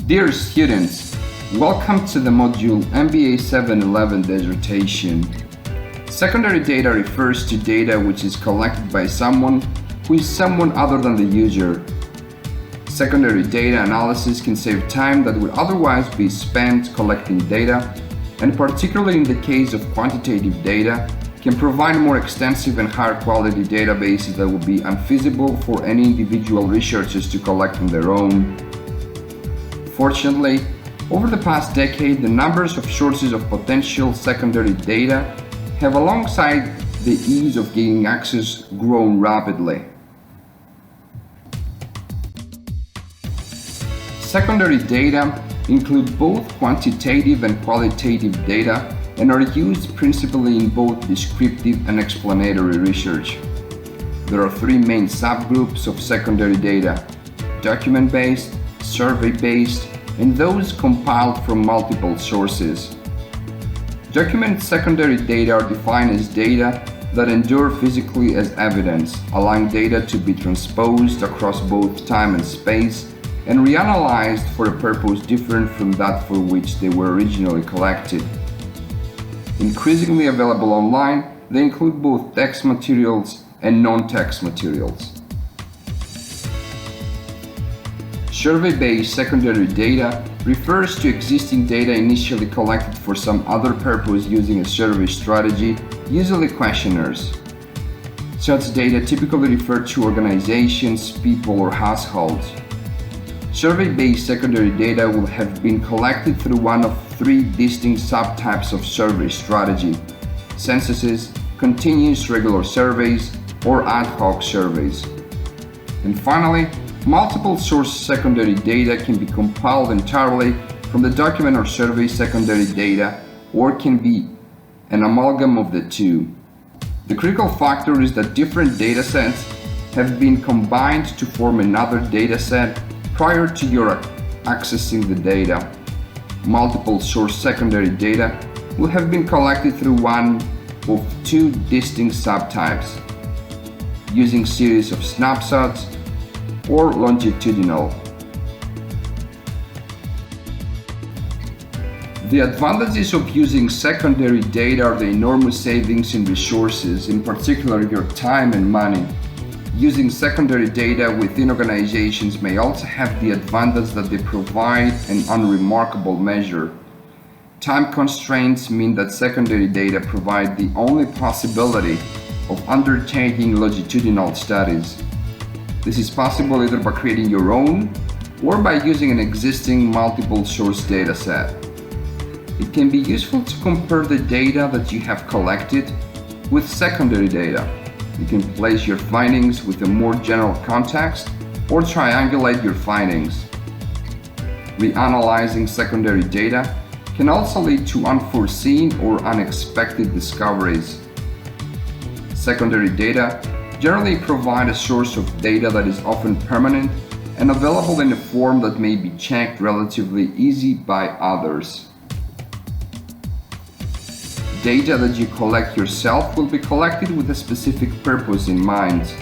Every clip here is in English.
Dear students, welcome to the module UU-MBA-711 dissertation. Secondary data refers to data which is collected by someone who is someone other than the user. Secondary data analysis can save time that would otherwise be spent collecting data, and particularly in the case of quantitative data, can provide more extensive and higher quality databases that would be unfeasible for any individual researchers to collect on their own. Fortunately, over the past decade, the numbers of sources of potential secondary data have, alongside the ease of gaining access, grown rapidly. Secondary data include both quantitative and qualitative data and are used principally in both descriptive and explanatory research. There are three main subgroups of secondary data: document-based, survey-based, and those compiled from multiple sources. Document secondary data are defined as data that endure physically as evidence, allowing data to be transposed across both time and space and reanalyzed for a purpose different from that for which they were originally collected. Increasingly available online, they include both text materials and non-text materials. Survey-based secondary data refers to existing data initially collected for some other purpose using a survey strategy, usually questionnaires. Such data typically refer to organizations, people, or households. Survey-based secondary data will have been collected through one of three distinct subtypes of survey strategy: censuses, continuous regular surveys, or ad hoc surveys. And finally, multiple source secondary data can be compiled entirely from the document or survey secondary data, or can be an amalgam of the two. The critical factor is that different data sets have been combined to form another data set prior to your accessing the data. Multiple source secondary data will have been collected through one of two distinct subtypes, using series of snapshots or longitudinal. The advantages of using secondary data are the enormous savings in resources, in particular your time and money. Using secondary data within organizations may also have the advantage that they provide an unremarkable measure. Time constraints mean that secondary data provide the only possibility of undertaking longitudinal studies. This is possible either by creating your own or by using an existing multiple source data set. It can be useful to compare the data that you have collected with secondary data. You can place your findings with a more general context or triangulate your findings. Reanalyzing secondary data can also lead to unforeseen or unexpected discoveries. Secondary data generally provide a source of data that is often permanent and available in a form that may be checked relatively easy by others. Data that you collect yourself will be collected with a specific purpose in mind: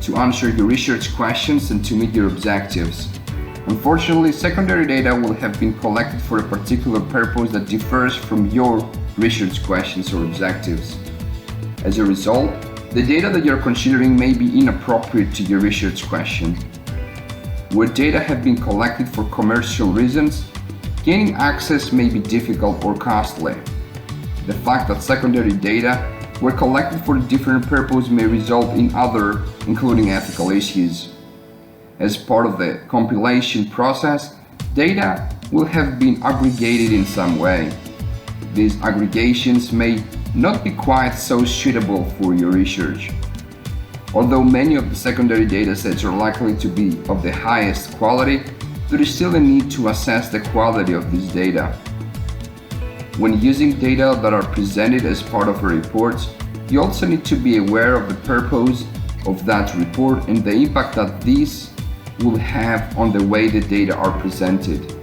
to answer your research questions and to meet your objectives. Unfortunately, secondary data will have been collected for a particular purpose that differs from your research questions or objectives. As a result, the data that you're considering may be inappropriate to your research question. Where data have been collected for commercial reasons, gaining access may be difficult or costly. The fact that secondary data were collected for a different purpose may result in other, including ethical issues. As part of the compilation process, data will have been aggregated in some way. These aggregations may not be quite so suitable for your research. Although many of the secondary data sets are likely to be of the highest quality, there is still a need to assess the quality of this data. When using data that are presented as part of a report, you also need to be aware of the purpose of that report and the impact that these will have on the way the data are presented.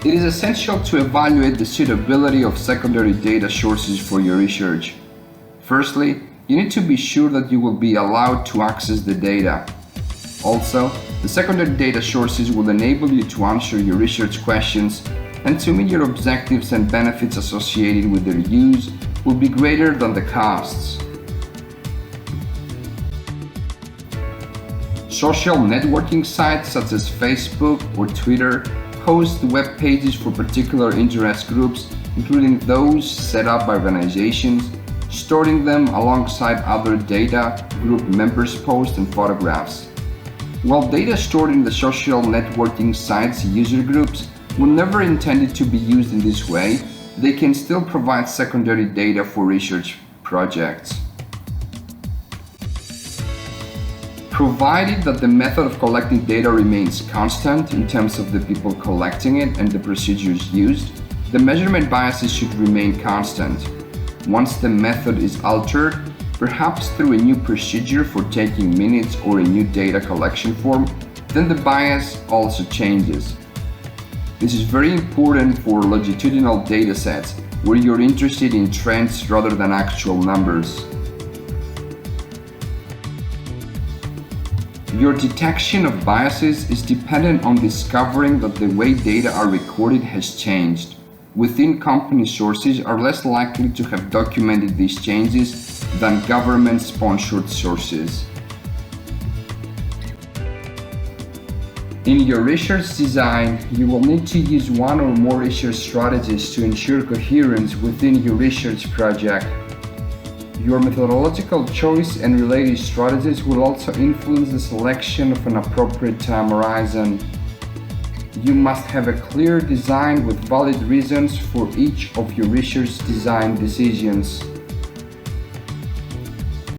It is essential to evaluate the suitability of secondary data sources for your research. Firstly, you need to be sure that you will be allowed to access the data. Also, the secondary data sources will enable you to answer your research questions and to meet your objectives, and benefits associated with their use will be greater than the costs. Social networking sites such as Facebook or Twitter host web pages for particular interest groups, including those set up by organizations, storing them alongside other data group members' posts and photographs. While data stored in the social networking sites' user groups were never intended to be used in this way, they can still provide secondary data for research projects. Provided that the method of collecting data remains constant in terms of the people collecting it and the procedures used, the measurement biases should remain constant. Once the method is altered, perhaps through a new procedure for taking minutes or a new data collection form, then the bias also changes. This is very important for longitudinal datasets where you're interested in trends rather than actual numbers. Your detection of biases is dependent on discovering that the way data are recorded has changed. Within company sources are less likely to have documented these changes than government-sponsored sources. In your research design, you will need to use one or more research strategies to ensure coherence within your research project. Your methodological choice and related strategies will also influence the selection of an appropriate time horizon. You must have a clear design with valid reasons for each of your research design decisions.